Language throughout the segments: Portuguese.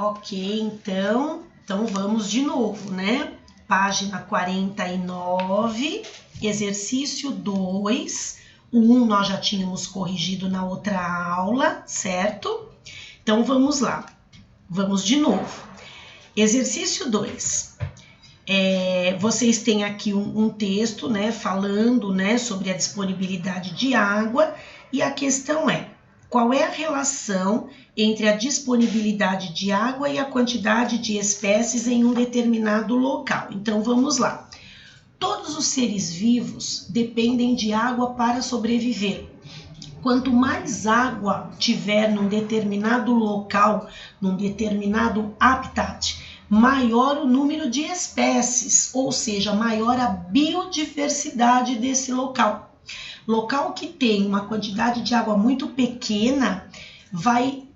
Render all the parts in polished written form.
Ok, então vamos de novo, né? Página 49, exercício 2. O 1 nós já tínhamos corrigido na outra aula, certo? Então vamos lá, vamos de novo. Exercício 2. Vocês têm aqui um texto, né, falando, né, sobre a disponibilidade de água, e a questão é: qual é a relação entre a disponibilidade de água e a quantidade de espécies em um determinado local? Então vamos lá. Todos os seres vivos dependem de água para sobreviver. Quanto mais água tiver num determinado local, num determinado habitat, maior o número de espécies, ou seja, maior a biodiversidade desse local. Local que tem uma quantidade de água muito pequena vai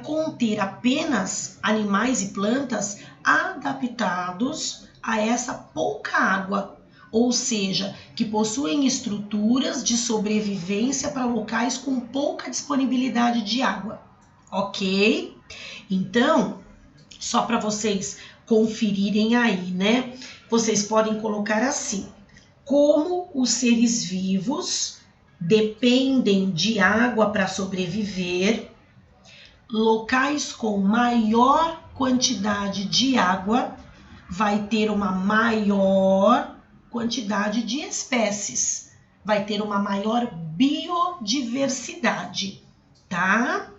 conter apenas animais e plantas adaptados a essa pouca água, ou seja, que possuem estruturas de sobrevivência para locais com pouca disponibilidade de água, ok? Então, só para vocês conferirem aí, né? Vocês podem colocar assim: como os seres vivos dependem de água para sobreviver, locais com maior quantidade de água vai ter uma maior quantidade de espécies, vai ter uma maior biodiversidade, tá?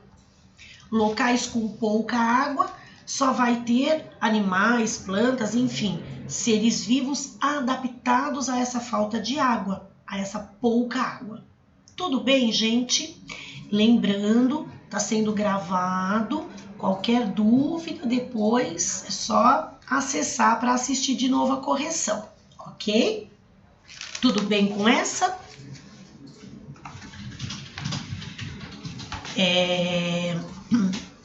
Locais com pouca água só vai ter animais, plantas, enfim, seres vivos adaptados a essa falta de água, a essa pouca água. Tudo bem, gente? Lembrando, está sendo gravado. Qualquer dúvida depois é só acessar para assistir de novo a correção, ok? Tudo bem com essa?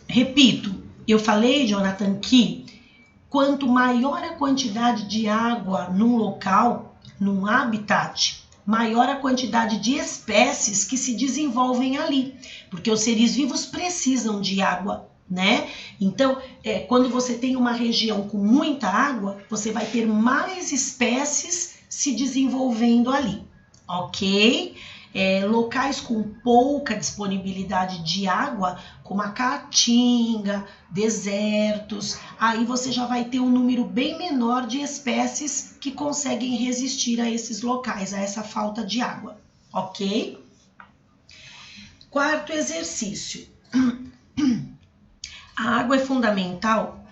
Repito, eu falei, Jonathan, que quanto maior a quantidade de água num local, num habitat, maior a quantidade de espécies que se desenvolvem ali, porque os seres vivos precisam de água, né? Então, quando você tem uma região com muita água, você vai ter mais espécies se desenvolvendo ali, ok? Locais com pouca disponibilidade de água, como a caatinga, desertos, aí você já vai ter um número bem menor de espécies que conseguem resistir a esses locais, a essa falta de água, ok? Quarto exercício. A água é fundamental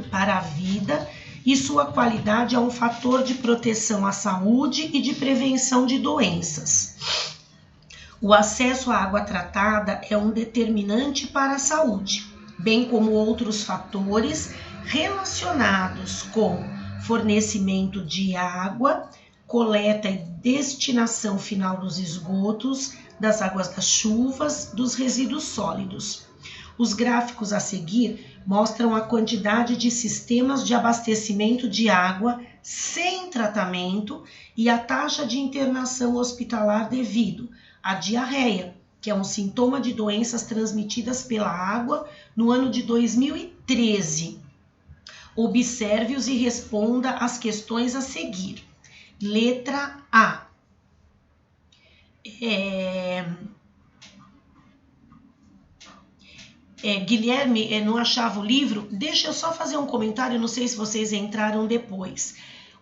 para a vida e sua qualidade é um fator de proteção à saúde e de prevenção de doenças. O acesso à água tratada é um determinante para a saúde, bem como outros fatores relacionados com fornecimento de água, coleta e destinação final dos esgotos, das águas das chuvas, dos resíduos sólidos. Os gráficos a seguir mostram a quantidade de sistemas de abastecimento de água sem tratamento e a taxa de internação hospitalar devido à diarreia, que é um sintoma de doenças transmitidas pela água, no ano de 2013. Observe-os e responda às questões a seguir. Letra A. Guilherme, não achava o livro? Deixa eu só fazer um comentário, não sei se vocês entraram depois.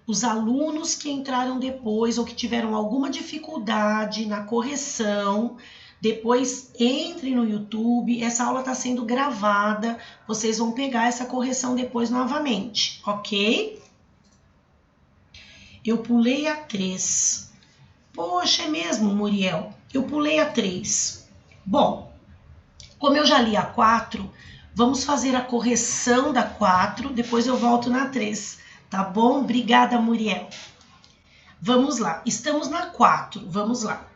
Os alunos que entraram depois ou que tiveram alguma dificuldade na correção, depois entre no YouTube, essa aula está sendo gravada, vocês vão pegar essa correção depois novamente, ok? Eu pulei a 3. Poxa, é mesmo, Muriel? Eu pulei a 3. Bom, como eu já li a 4, vamos fazer a correção da 4, depois eu volto na 3, tá bom? Obrigada, Muriel. Vamos lá, estamos na 4, vamos lá.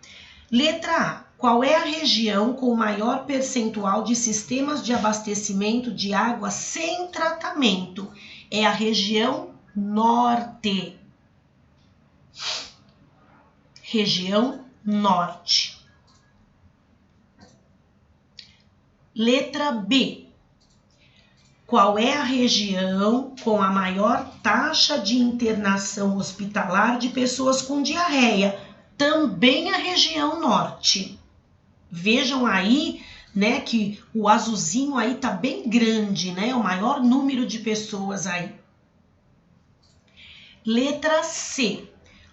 Letra A, qual é a região com maior percentual de sistemas de abastecimento de água sem tratamento? É a região norte. Região norte. Letra B. qual é a região com a maior taxa de internação hospitalar de pessoas com diarreia? Também a região norte. Vejam aí, né, que o azulzinho aí tá bem grande, né? O maior número de pessoas aí. Letra C.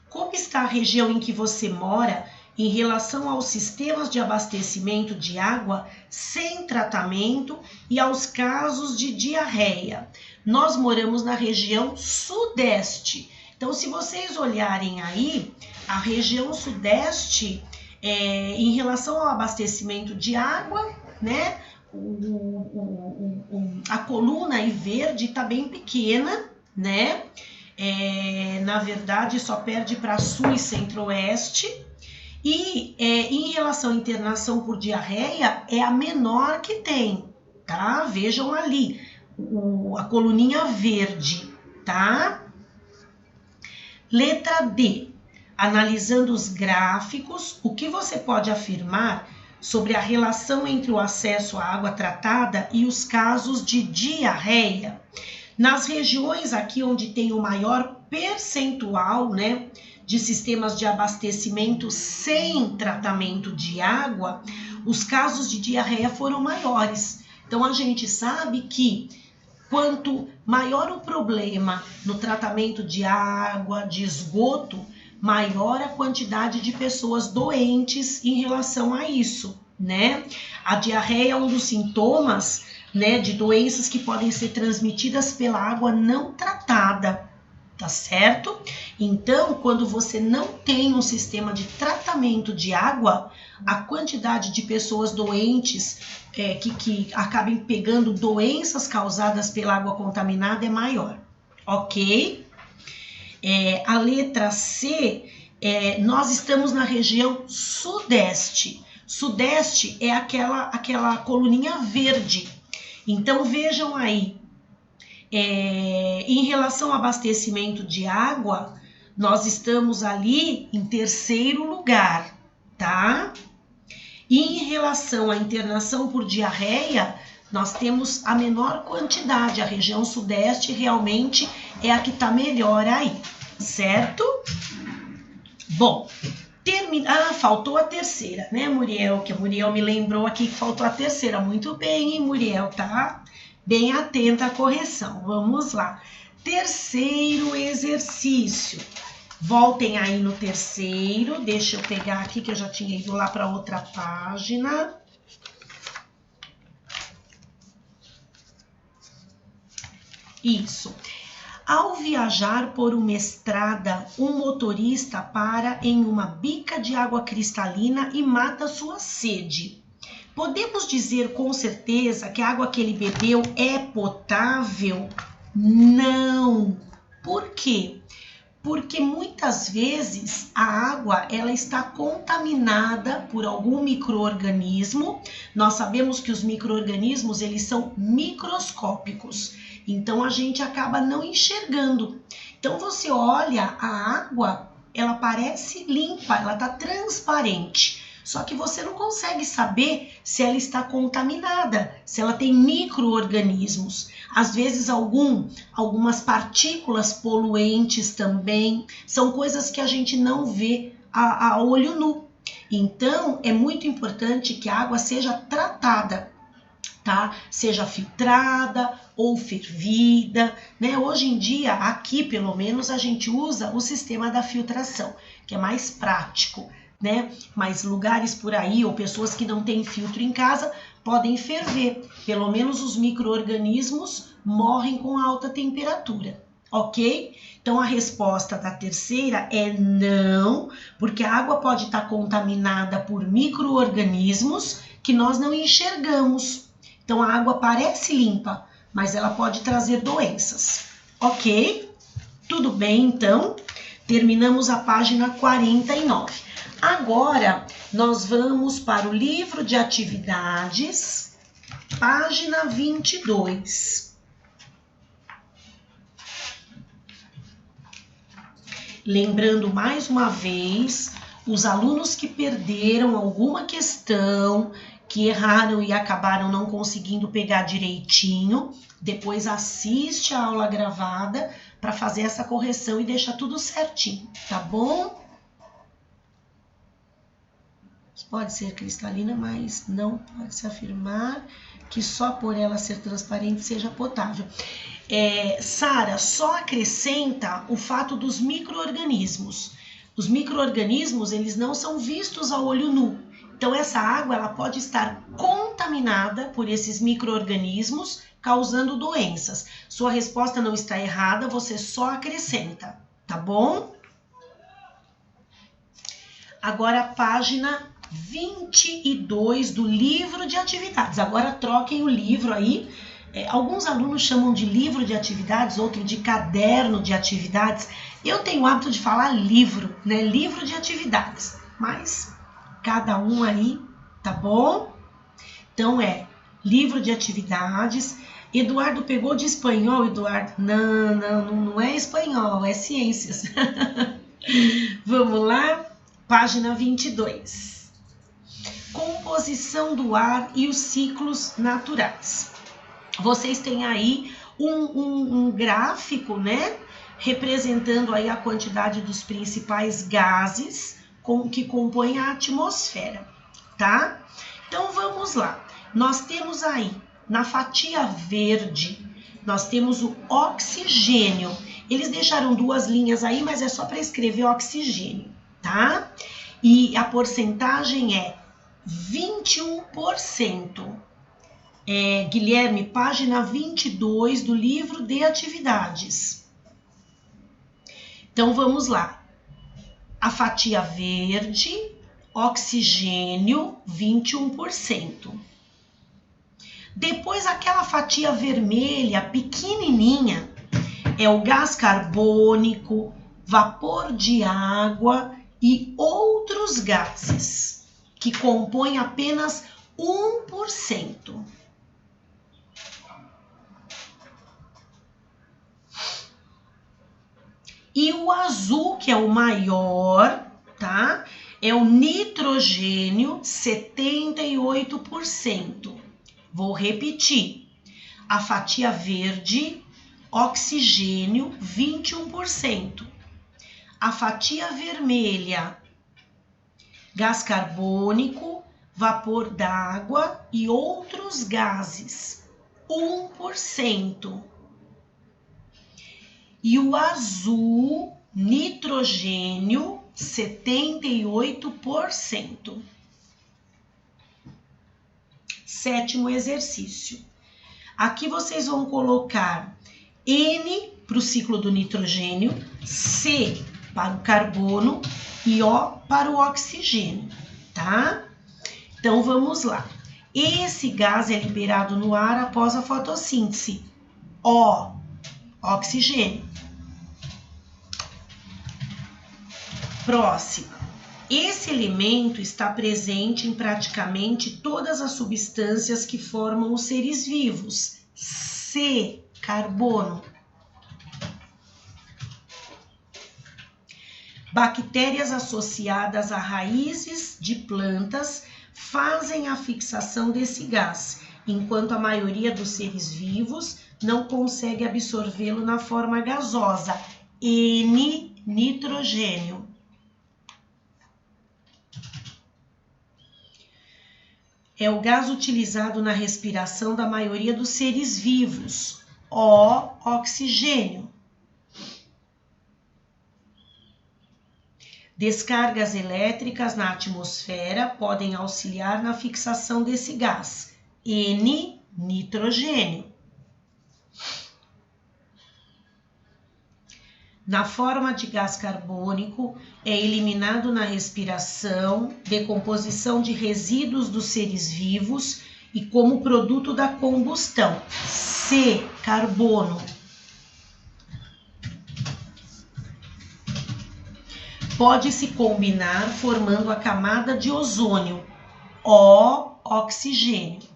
Como está a região em que você mora em relação aos sistemas de abastecimento de água sem tratamento e aos casos de diarreia? Nós moramos na região sudeste. Então, se vocês olharem aí, a região sudeste, em relação ao abastecimento de água, né? A coluna aí verde está bem pequena, né? Na verdade, só perde para sul e centro-oeste. E em relação à internação por diarreia, é a menor que tem, tá? Vejam ali, a coluninha verde, tá? Letra D. Analisando os gráficos, o que você pode afirmar sobre a relação entre o acesso à água tratada e os casos de diarreia? Nas regiões aqui onde tem o maior percentual, né, de sistemas de abastecimento sem tratamento de água, os casos de diarreia foram maiores. Então, a gente sabe que quanto maior o problema no tratamento de água, de esgoto, maior a quantidade de pessoas doentes em relação a isso, né? A diarreia é um dos sintomas, né, de doenças que podem ser transmitidas pela água não tratada, tá certo? Então, quando você não tem um sistema de tratamento de água, a quantidade de pessoas doentes que acabem pegando doenças causadas pela água contaminada é maior, ok? A letra C, nós estamos na região sudeste. Sudeste é aquela coluninha verde. Então, vejam aí, em relação ao abastecimento de água, nós estamos ali em terceiro lugar, tá? E em relação à internação por diarreia, nós temos a menor quantidade. A região sudeste realmente é a que está melhor aí, certo? Bom, faltou a terceira, né, Muriel? Que a Muriel me lembrou aqui que faltou a terceira. Muito bem, hein, Muriel, tá? Bem atenta à correção. Vamos lá. Terceiro exercício. Voltem aí no terceiro. Deixa eu pegar aqui que eu já tinha ido lá para outra página. Isso. Ao viajar por uma estrada, um motorista para em uma bica de água cristalina e mata sua sede. Podemos dizer com certeza que a água que ele bebeu é potável? Não. Por quê? Porque muitas vezes a água ela está contaminada por algum micro-organismo. Nós sabemos que os micro-organismos eles são microscópicos, então a gente acaba não enxergando. Então você olha a água, ela parece limpa, ela está transparente. Só que você não consegue saber se ela está contaminada, se ela tem micro-organismos. Às vezes algumas partículas poluentes também, são coisas que a gente não vê a olho nu. Então, é muito importante que a água seja tratada, tá? Seja filtrada ou fervida, né? Hoje em dia, aqui pelo menos, a gente usa o sistema da filtração, que é mais prático, né? Mas lugares por aí ou pessoas que não têm filtro em casa podem ferver. Pelo menos os micro-organismos morrem com alta temperatura, ok? Então a resposta da terceira é não, porque a água pode estar contaminada por micro-organismos que nós não enxergamos. Então a água parece limpa, mas ela pode trazer doenças, ok? Tudo bem, então? Terminamos a página 49. Agora, nós vamos para o livro de atividades, página 22. Lembrando mais uma vez, Os alunos que perderam alguma questão, que erraram e acabaram não conseguindo pegar direitinho, depois assiste a aula gravada para fazer essa correção e deixar tudo certinho, tá bom? Pode ser cristalina, mas não pode se afirmar que só por ela ser transparente seja potável. Sara, só acrescenta o fato dos micro-organismos. Os micro-organismos, eles não são vistos a olho nu. Então, essa água ela pode estar contaminada por esses micro-organismos, causando doenças. Sua resposta não está errada, você só acrescenta, tá bom? Agora, a página 22 do livro de atividades. Agora, troquem o livro aí. Alguns alunos chamam de livro de atividades, outro de caderno de atividades. Eu tenho o hábito de falar livro, né? Livro de atividades. Mas cada um aí, tá bom? Então livro de atividades. Eduardo pegou de espanhol, Eduardo? Não é espanhol, é ciências. Vamos lá? Página 22. Composição do ar e os ciclos naturais. Vocês têm aí um gráfico, né? Representando aí a quantidade dos principais gases que compõem a atmosfera, tá? Então vamos lá. Nós temos aí, na fatia verde, nós temos o oxigênio. Eles deixaram duas linhas aí, mas é só para escrever oxigênio, tá? E a porcentagem é 21%. Guilherme, página 22 do livro de atividades. Então, vamos lá. A fatia verde, oxigênio, 21%. Depois, aquela fatia vermelha, pequenininha, é o gás carbônico, vapor de água e outros gases, que compõem apenas 1%. E o azul, que é o maior, tá? É o nitrogênio, 78%. Vou repetir. A fatia verde, oxigênio, 21%. A fatia vermelha, gás carbônico, vapor d'água e outros gases, 1%. E o azul, nitrogênio, 78%. Sétimo exercício. Aqui vocês vão colocar N para o ciclo do nitrogênio, C para o carbono e O para o oxigênio, tá? Então vamos lá. Esse gás é liberado no ar após a fotossíntese. O, oxigênio. Próxima. Esse elemento está presente em praticamente todas as substâncias que formam os seres vivos. C, carbono. Bactérias associadas a raízes de plantas fazem a fixação desse gás, enquanto a maioria dos seres vivos não consegue absorvê-lo na forma gasosa. N, nitrogênio. É o gás utilizado na respiração da maioria dos seres vivos. O, oxigênio. Descargas elétricas na atmosfera podem auxiliar na fixação desse gás. N, nitrogênio. Na forma de gás carbônico, é eliminado na respiração, decomposição de resíduos dos seres vivos e como produto da combustão. C, carbono. Pode se combinar formando a camada de ozônio. O, oxigênio.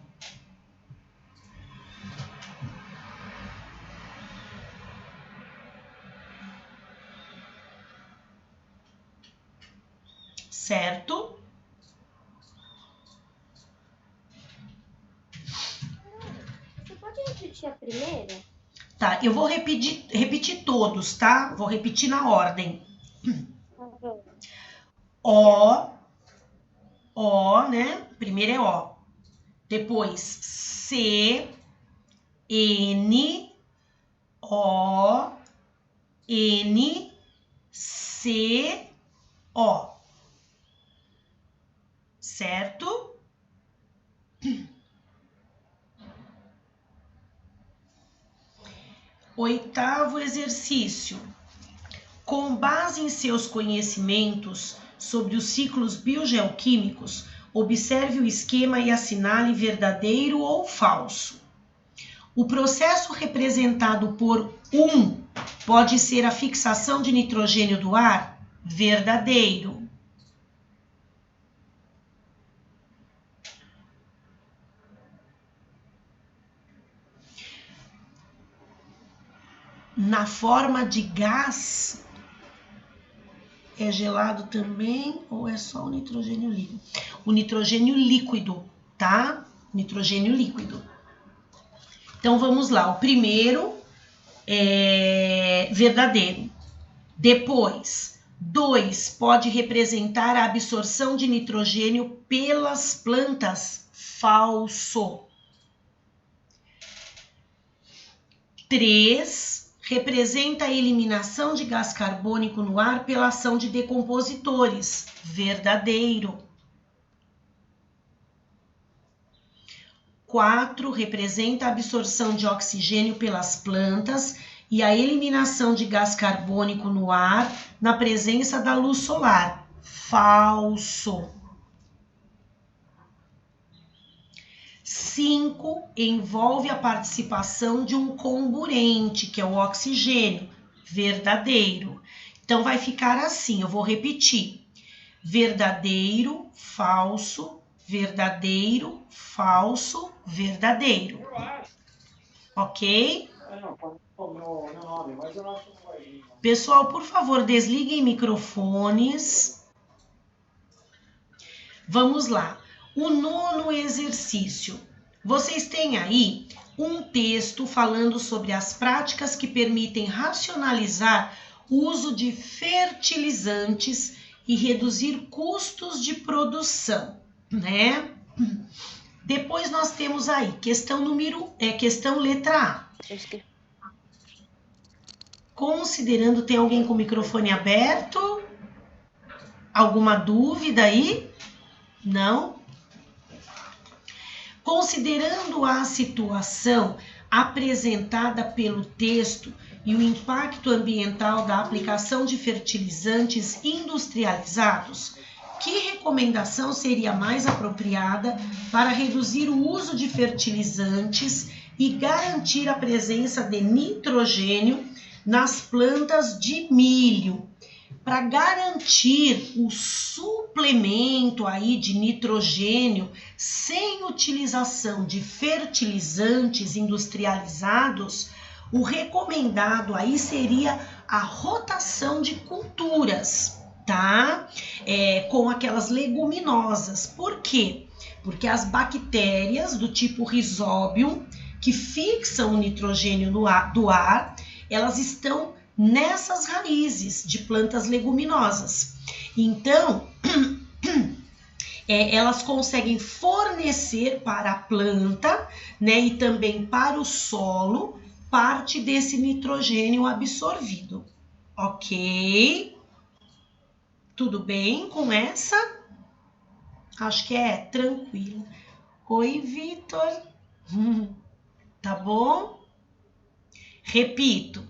certo? Você pode repetir a primeira? Tá, eu vou repetir todos, tá? Vou repetir na ordem. O, né? Primeiro é O. Depois C, N, O, N, C, O. Certo? Oitavo exercício. Com base em seus conhecimentos sobre os ciclos biogeoquímicos, observe o esquema e assinale verdadeiro ou falso. O processo representado por 1 pode ser a fixação de nitrogênio do ar? Verdadeiro. Na forma de gás, é gelado também ou é só o nitrogênio líquido? O nitrogênio líquido, tá? Nitrogênio líquido. Então, vamos lá. O primeiro é verdadeiro. Depois, 2 pode representar a absorção de nitrogênio pelas plantas? Falso. 3 representa a eliminação de gás carbônico no ar pela ação de decompositores? Verdadeiro. 4 representa a absorção de oxigênio pelas plantas e a eliminação de gás carbônico no ar na presença da luz solar? Falso. 5 envolve a participação de um comburente, que é o oxigênio? Verdadeiro. Então, vai ficar assim, eu vou repetir. Verdadeiro, falso, verdadeiro, falso, verdadeiro. Ok? Pessoal, por favor, desliguem microfones. Vamos lá. O 9º exercício. Vocês têm aí um texto falando sobre as práticas que permitem racionalizar o uso de fertilizantes e reduzir custos de produção, né? Depois nós temos aí questão letra A. Considerando, tem alguém com o microfone aberto? Alguma dúvida aí? Não? Considerando a situação apresentada pelo texto e o impacto ambiental da aplicação de fertilizantes industrializados, que recomendação seria mais apropriada para reduzir o uso de fertilizantes e garantir a presença de nitrogênio nas plantas de milho? Para garantir o suplemento aí de nitrogênio sem utilização de fertilizantes industrializados, o recomendado aí seria a rotação de culturas, tá? Com aquelas leguminosas. Por quê? Porque as bactérias do tipo Rhizobium, que fixam o nitrogênio do ar, elas estão nessas raízes de plantas leguminosas. Então, elas conseguem fornecer para a planta, né, e também para o solo, parte desse nitrogênio absorvido. Ok? Tudo bem com essa? Acho que é tranquilo. Oi, Vitor. Tá bom? Repito.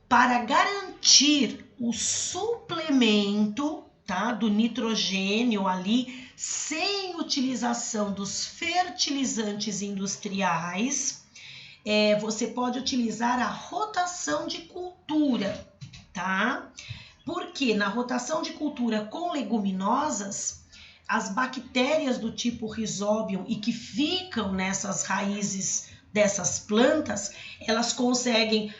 Para garantir o suplemento, tá, do nitrogênio ali, sem utilização dos fertilizantes industriais, você pode utilizar a rotação de cultura, tá? Porque na rotação de cultura com leguminosas, as bactérias do tipo Rhizobium e que ficam nessas raízes dessas plantas, elas conseguem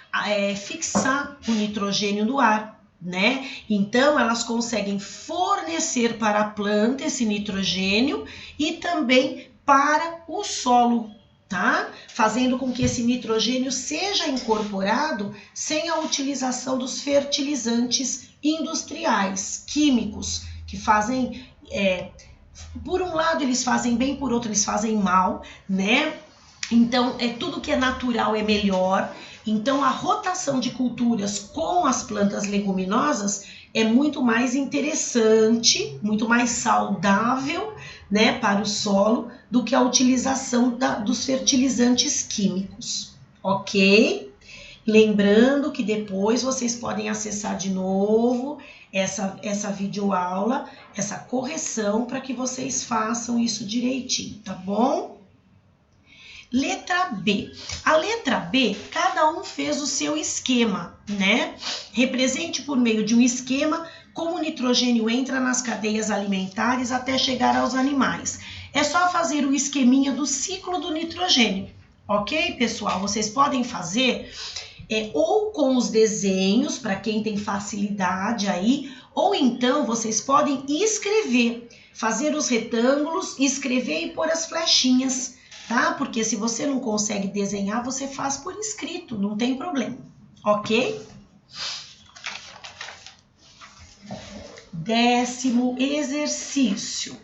fixar o nitrogênio do ar, né? Então, elas conseguem fornecer para a planta esse nitrogênio e também para o solo, tá? Fazendo com que esse nitrogênio seja incorporado sem a utilização dos fertilizantes industriais, químicos, que fazem, por um lado eles fazem bem, por outro eles fazem mal, né? Então, tudo que é natural é melhor. Então, a rotação de culturas com as plantas leguminosas é muito mais interessante, muito mais saudável, né, para o solo do que a utilização dos fertilizantes químicos, ok? Lembrando que depois vocês podem acessar de novo essa videoaula, essa correção, para que vocês façam isso direitinho, tá bom? Letra B. A letra B, cada um fez o seu esquema, né? Represente por meio de um esquema como o nitrogênio entra nas cadeias alimentares até chegar aos animais. É só fazer o esqueminha do ciclo do nitrogênio, ok, pessoal? Vocês podem fazer ou com os desenhos, para quem tem facilidade aí, ou então vocês podem escrever, fazer os retângulos, escrever e pôr as flechinhas, tá? Porque se você não consegue desenhar, você faz por escrito, não tem problema, ok? 10º exercício.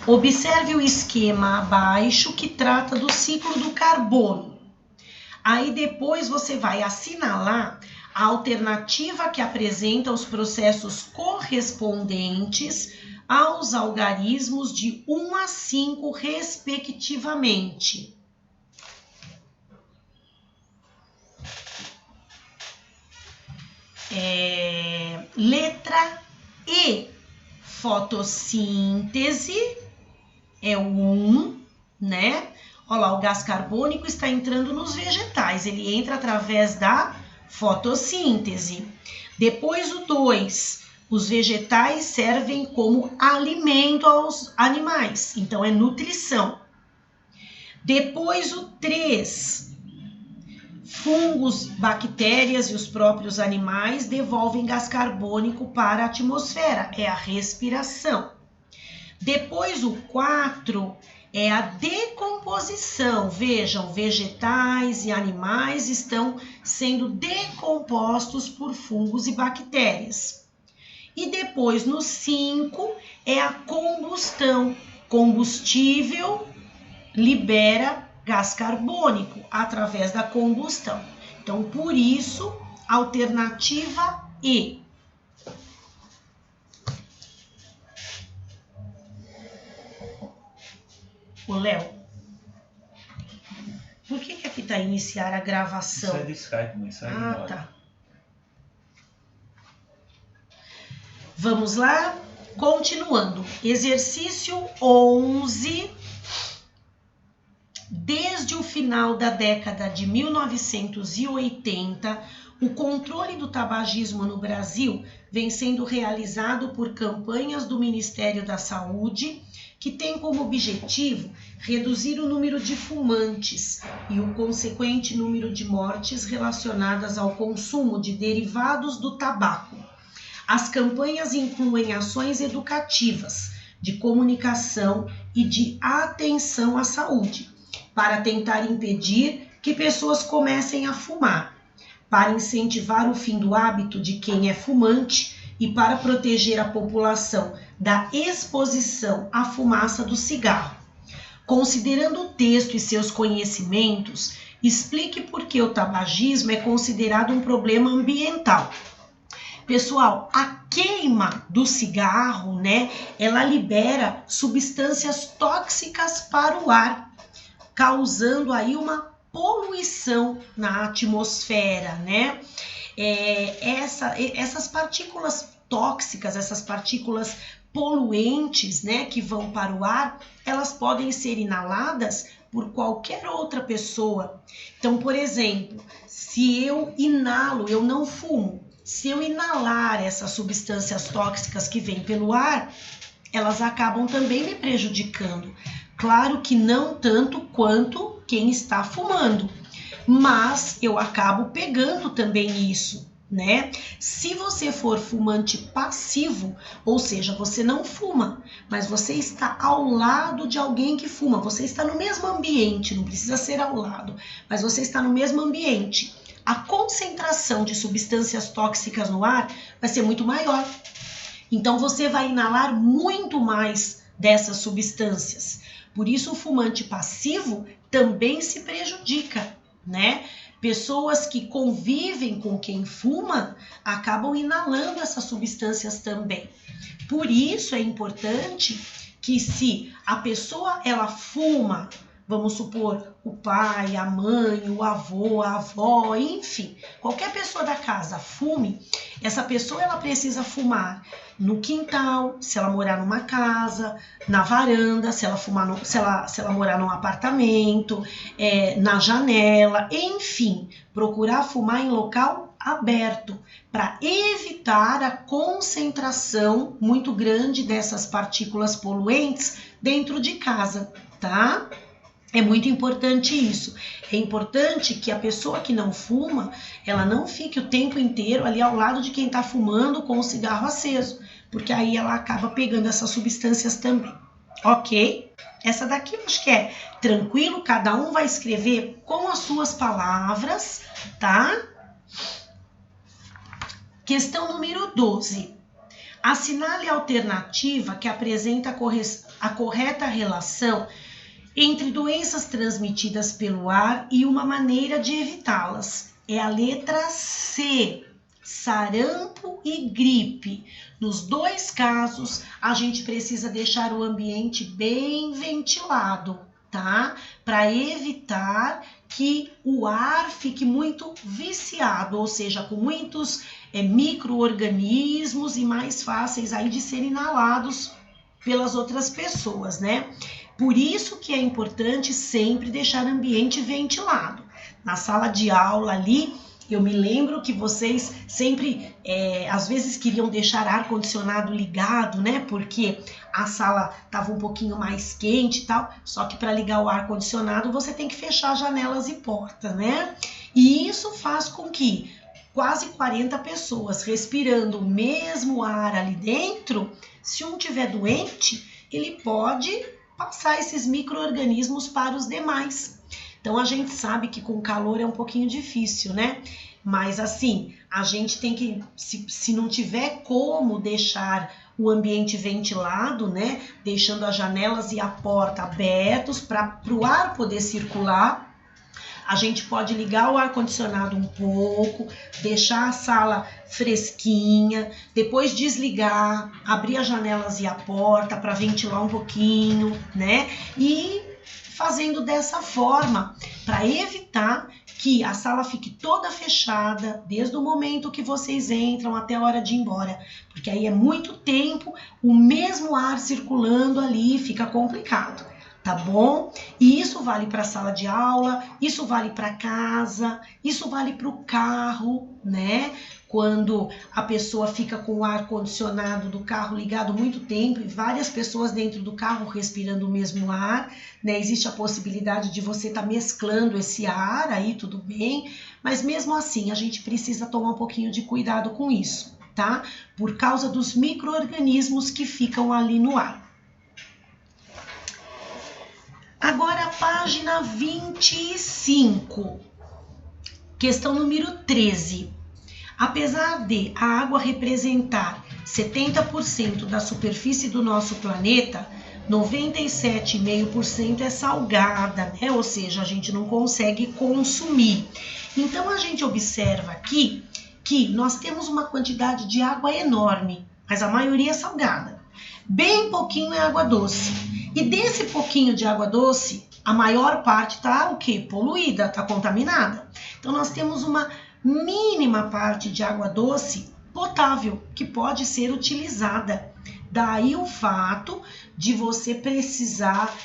Observe o esquema abaixo que trata do ciclo do carbono. Aí depois você vai assinalar a alternativa que apresenta os processos correspondentes aos algarismos de 1 a 5, respectivamente. Letra E, fotossíntese, é o 1, né? Olha lá, o gás carbônico está entrando nos vegetais, ele entra através da fotossíntese. Depois o 2, os vegetais servem como alimento aos animais, então é nutrição. Depois o 3, fungos, bactérias e os próprios animais devolvem gás carbônico para a atmosfera, é a respiração. Depois o 4 é a decomposição. Vejam, vegetais e animais estão sendo decompostos por fungos e bactérias. E depois no 5 é a combustão. Combustível libera gás carbônico através da combustão. Então, por isso, alternativa E. Ô, Léo, por que aqui tá iniciar a gravação? Isso é do Skype, mas sai embora. Tá. Vamos lá, continuando. Exercício 11. Desde o final da década de 1980, o controle do tabagismo no Brasil vem sendo realizado por campanhas do Ministério da Saúde, que tem como objetivo reduzir o número de fumantes e o consequente número de mortes relacionadas ao consumo de derivados do tabaco. As campanhas incluem ações educativas, de comunicação e de atenção à saúde, para tentar impedir que pessoas comecem a fumar, para incentivar o fim do hábito de quem é fumante e para proteger a população da exposição à fumaça do cigarro. Considerando o texto e seus conhecimentos, explique por que o tabagismo é considerado um problema ambiental. Pessoal, a queima do cigarro, né, ela libera substâncias tóxicas para o ar, causando aí uma poluição na atmosfera, né? Essas partículas tóxicas, essas partículas poluentes, né, que vão para o ar, elas podem ser inaladas por qualquer outra pessoa. Então, por exemplo, se eu inalo, eu não fumo, se eu inalar essas substâncias tóxicas que vêm pelo ar, elas acabam também me prejudicando. Claro que não tanto quanto quem está fumando, mas eu acabo pegando também isso, né? Se você for fumante passivo, ou seja, você não fuma, mas você está ao lado de alguém que fuma, você está no mesmo ambiente, não precisa ser ao lado, mas você está no mesmo ambiente, a concentração de substâncias tóxicas no ar vai ser muito maior. Então você vai inalar muito mais dessas substâncias. Por isso o fumante passivo também se prejudica, né? Pessoas que convivem com quem fuma acabam inalando essas substâncias também. Por isso é importante que se a pessoa ela fuma, vamos supor, o pai, a mãe, o avô, a avó, enfim, qualquer pessoa da casa fume, essa pessoa ela precisa fumar no quintal, se ela morar numa casa, na varanda, se ela fumar se ela morar num apartamento, na janela, enfim, procurar fumar em local aberto para evitar a concentração muito grande dessas partículas poluentes dentro de casa, tá? É muito importante isso. É importante que a pessoa que não fuma, ela não fique o tempo inteiro ali ao lado de quem está fumando com o cigarro aceso, porque aí ela acaba pegando essas substâncias também. Ok? Essa daqui eu acho que é tranquilo, cada um vai escrever com as suas palavras, tá? Questão número 12. Assinale a alternativa que apresenta a correta relação entre doenças transmitidas pelo ar e uma maneira de evitá-las. É a letra C, sarampo e gripe. Nos dois casos, a gente precisa deixar o ambiente bem ventilado, tá? Para evitar que o ar fique muito viciado, ou seja, com muitos micro-organismos e mais fáceis aí de serem inalados pelas outras pessoas, né? Por isso que é importante sempre deixar o ambiente ventilado. Na sala de aula ali, eu me lembro que vocês sempre, às vezes, queriam deixar ar-condicionado ligado, né? Porque a sala estava um pouquinho mais quente e tal. Só que para ligar o ar-condicionado, você tem que fechar janelas e portas, né? E isso faz com que quase 40 pessoas respirando o mesmo ar ali dentro, se um tiver doente, ele pode passar esses micro-organismos para os demais. Então, a gente sabe que com calor é um pouquinho difícil, né? Mas, assim, a gente tem que, se não tiver como deixar o ambiente ventilado, né? Deixando as janelas e a porta abertos para o ar poder circular, a gente pode ligar o ar-condicionado um pouco, deixar a sala fresquinha, depois desligar, abrir as janelas e a porta para ventilar um pouquinho, né? E fazendo dessa forma, para evitar que a sala fique toda fechada, desde o momento que vocês entram até a hora de ir embora, porque aí é muito tempo o mesmo ar circulando ali, fica complicado. Tá bom? E isso vale para a sala de aula, isso vale para casa, isso vale para o carro, né? Quando a pessoa fica com o ar-condicionado do carro ligado muito tempo e várias pessoas dentro do carro respirando o mesmo ar, né? Existe a possibilidade de você estar mesclando esse ar, aí tudo bem, mas mesmo assim a gente precisa tomar um pouquinho de cuidado com isso, tá? Por causa dos micro-organismos que ficam ali no ar. Agora a página 25, questão número 13. Apesar de a água representar 70% da superfície do nosso planeta, 97,5% é salgada, né? Ou seja, a gente não consegue consumir. Então a gente observa aqui que nós temos uma quantidade de água enorme, mas a maioria é salgada. Bem pouquinho é água doce. E desse pouquinho de água doce, a maior parte está o quê? Poluída, está contaminada. Então nós temos uma mínima parte de água doce potável que pode ser utilizada. Daí o fato de você precisar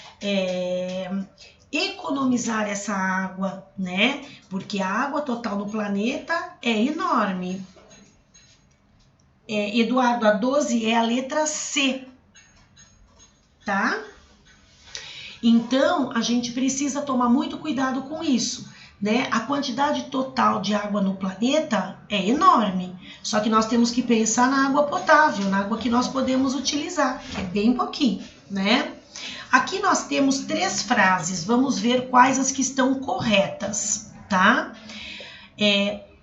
economizar essa água, né? Porque a água total no planeta é enorme. Eduardo, a 12 é a letra C, tá? Então, a gente precisa tomar muito cuidado com isso, né? A quantidade total de água no planeta é enorme, só que nós temos que pensar na água potável, na água que nós podemos utilizar, que é bem pouquinho, né? Aqui nós temos 3 frases, vamos ver quais as que estão corretas, tá?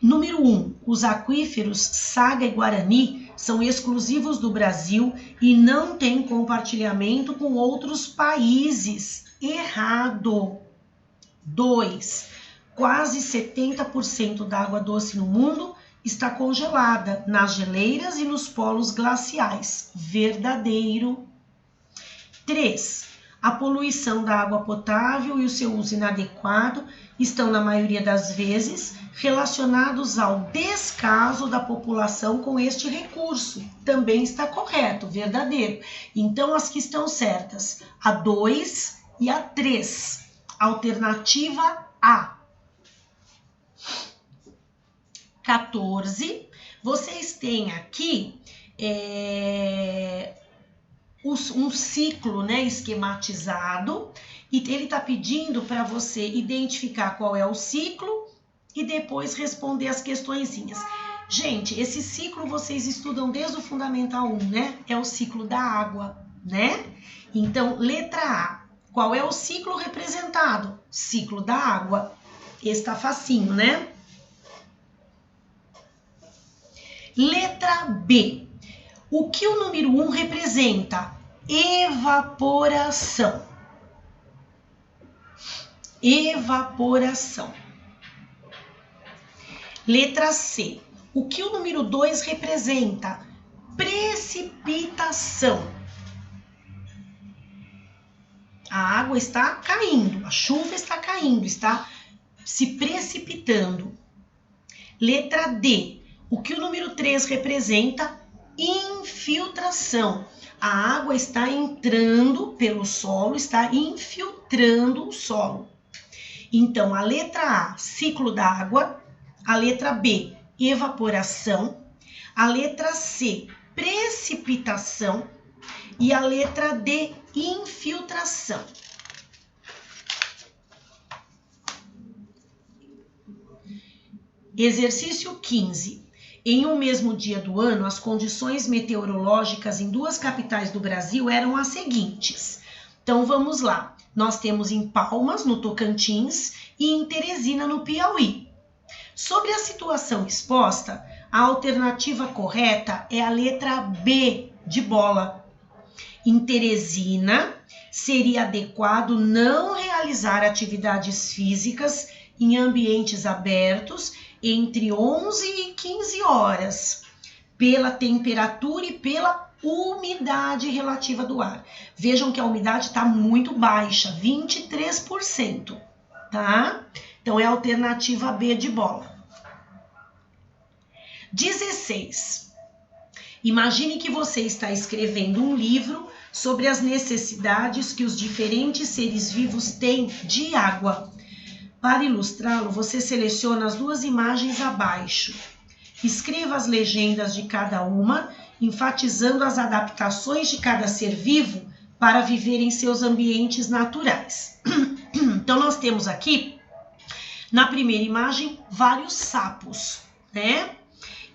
Número 1, os aquíferos Saga e Guarani são exclusivos do Brasil e não têm compartilhamento com outros países. Errado. 2, quase 70% da água doce no mundo está congelada nas geleiras e nos polos glaciais. Verdadeiro. 3, a poluição da água potável e o seu uso inadequado estão, na maioria das vezes, relacionados ao descaso da população com este recurso. Também está correto, verdadeiro. Então, as que estão certas, a 2 e a 3. Alternativa A. 14. Vocês têm aqui um ciclo, né, esquematizado, e ele está pedindo para você identificar qual é o ciclo e depois responder as questõezinhas. Gente, esse ciclo vocês estudam desde o Fundamental 1, né? É o ciclo da água, né? Então, letra A. Qual é o ciclo representado? Ciclo da água. Esse tá facinho, né? Letra B. O que o número 1 representa? Evaporação. Evaporação. Letra C. O que o número 2 representa? Precipitação. A água está caindo, a chuva está caindo, está se precipitando. Letra D. O que o número 3 representa? Infiltração. A água está entrando pelo solo, está infiltrando o solo. Então, a letra A, ciclo da água. A letra B, evaporação. A letra C, precipitação. E a letra D, infiltração. Exercício 15. Em um mesmo dia do ano, as condições meteorológicas em 2 capitais do Brasil eram as seguintes. Então, vamos lá. Nós temos em Palmas, no Tocantins, e em Teresina, no Piauí. Sobre a situação exposta, a alternativa correta é a letra B, de bola. Em Teresina, seria adequado não realizar atividades físicas em ambientes abertos entre 11 e 15 horas, pela temperatura e pela umidade relativa do ar. Vejam que a umidade está muito baixa, 23%, tá? Então, é a alternativa B de bola. 16. Imagine que você está escrevendo um livro sobre as necessidades que os diferentes seres vivos têm de água. Para ilustrá-lo, você seleciona as 2 imagens abaixo. Escreva as legendas de cada uma, enfatizando as adaptações de cada ser vivo para viver em seus ambientes naturais. Então, nós temos aqui, na primeira imagem, vários sapos, né?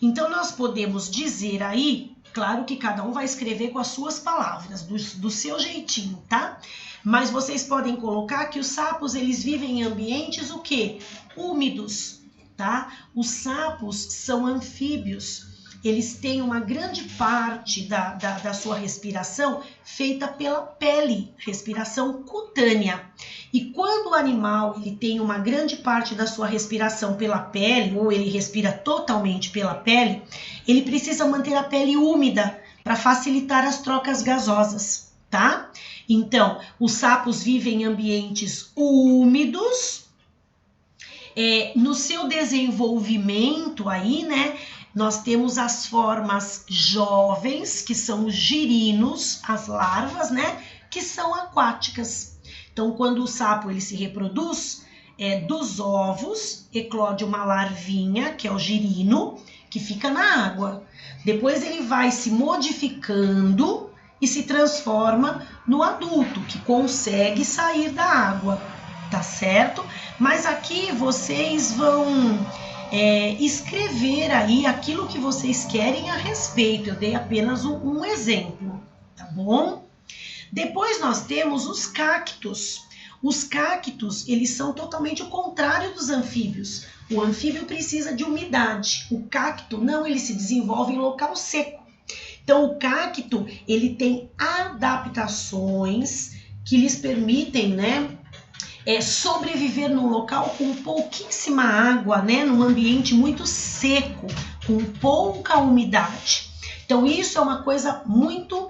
Então, nós podemos dizer aí, claro que cada um vai escrever com as suas palavras, do seu jeitinho, tá? Mas vocês podem colocar que os sapos, eles vivem em ambientes o quê? Úmidos, tá? Os sapos são anfíbios. Eles têm uma grande parte da sua respiração feita pela pele, respiração cutânea. E quando o animal ele tem uma grande parte da sua respiração pela pele, ou ele respira totalmente pela pele, ele precisa manter a pele úmida para facilitar as trocas gasosas, tá? Então, os sapos vivem em ambientes úmidos. No seu desenvolvimento aí, né, nós temos as formas jovens, que são os girinos, as larvas, né, que são aquáticas. Então, quando o sapo ele se reproduz, dos ovos eclode uma larvinha, que é o girino, que fica na água. Depois ele vai se modificando e se transforma no adulto, que consegue sair da água, tá certo? Mas aqui vocês vão escrever aí aquilo que vocês querem a respeito. Eu dei apenas um exemplo, tá bom? Depois nós temos os cactos. Os cactos, eles são totalmente o contrário dos anfíbios. O anfíbio precisa de umidade. O cacto não, ele se desenvolve em local seco. Então, o cacto, ele tem adaptações que lhes permitem, né, sobreviver num local com pouquíssima água, né, num ambiente muito seco, com pouca umidade. Então, isso é uma coisa muito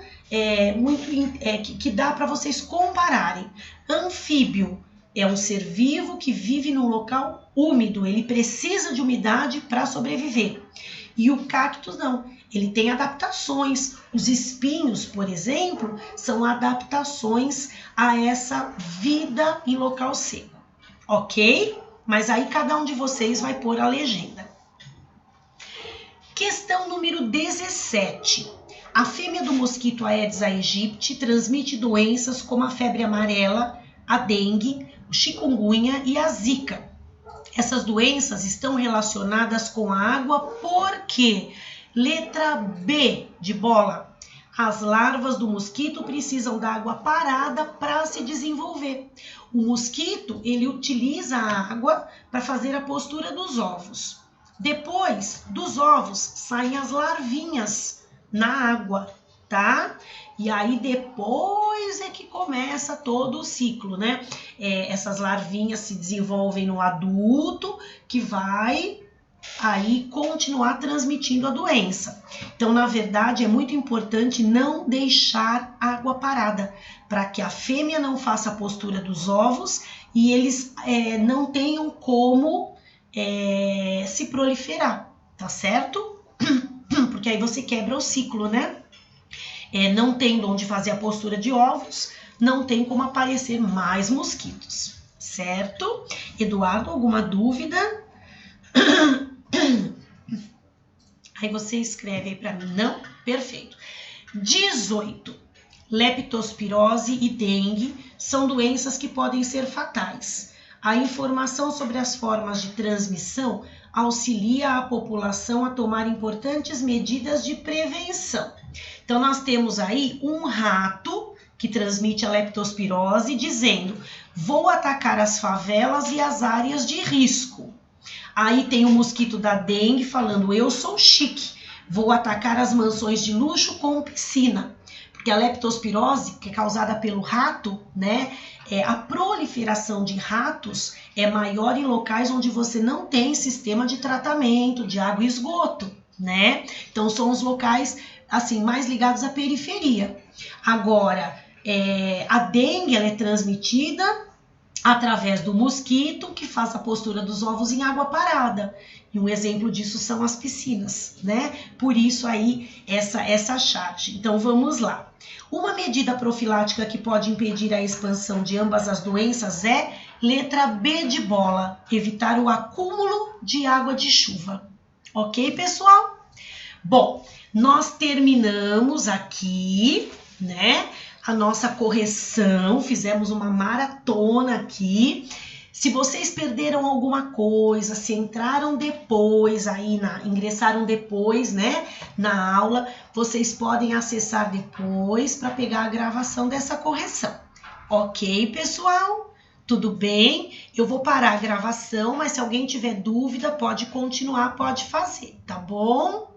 que dá para vocês compararem. Anfíbio é um ser vivo que vive num local úmido, ele precisa de umidade para sobreviver. E o cactus não, ele tem adaptações. Os espinhos, por exemplo, são adaptações a essa vida em local seco, ok? Mas aí cada um de vocês vai pôr a legenda. Questão número 17. A fêmea do mosquito Aedes aegypti transmite doenças como a febre amarela, a dengue, o chikungunya e a zika. Essas doenças estão relacionadas com a água porque, letra B de bola, as larvas do mosquito precisam da água parada para se desenvolver. O mosquito, ele utiliza a água para fazer a postura dos ovos. Depois dos ovos saem as larvinhas na água, tá? E aí depois é que começa todo o ciclo, né? Essas larvinhas se desenvolvem no adulto que vai aí continuar transmitindo a doença. Então, na verdade, é muito importante não deixar água parada para que a fêmea não faça a postura dos ovos e eles não tenham como se proliferar, tá certo? Porque aí você quebra o ciclo, né? Não tem onde fazer a postura de ovos, não tem como aparecer mais mosquitos, certo? Eduardo, alguma dúvida? Aí você escreve aí para mim, não? Perfeito. 18. Leptospirose e dengue são doenças que podem ser fatais. A informação sobre as formas de transmissão auxilia a população a tomar importantes medidas de prevenção. Então, nós temos aí um rato que transmite a leptospirose dizendo: vou atacar as favelas e as áreas de risco. Aí tem o mosquito da dengue falando: eu sou chique, vou atacar as mansões de luxo com piscina. Porque a leptospirose, que é causada pelo rato, né? A proliferação de ratos é maior em locais onde você não tem sistema de tratamento de água e esgoto, né? Então, são os locais, assim, mais ligados à periferia. Agora, a dengue, ela é transmitida através do mosquito que faz a postura dos ovos em água parada. E um exemplo disso são as piscinas, né? Por isso aí essa charge. Então vamos lá. Uma medida profilática que pode impedir a expansão de ambas as doenças é letra B de bola, evitar o acúmulo de água de chuva. Ok, pessoal? Bom, nós terminamos aqui, né? A nossa correção, fizemos uma maratona aqui. Se vocês perderam alguma coisa, se entraram depois aí, ingressaram depois, né, na aula, vocês podem acessar depois para pegar a gravação dessa correção. Ok, pessoal? Tudo bem? Eu vou parar a gravação, mas se alguém tiver dúvida, pode continuar, pode fazer, tá bom?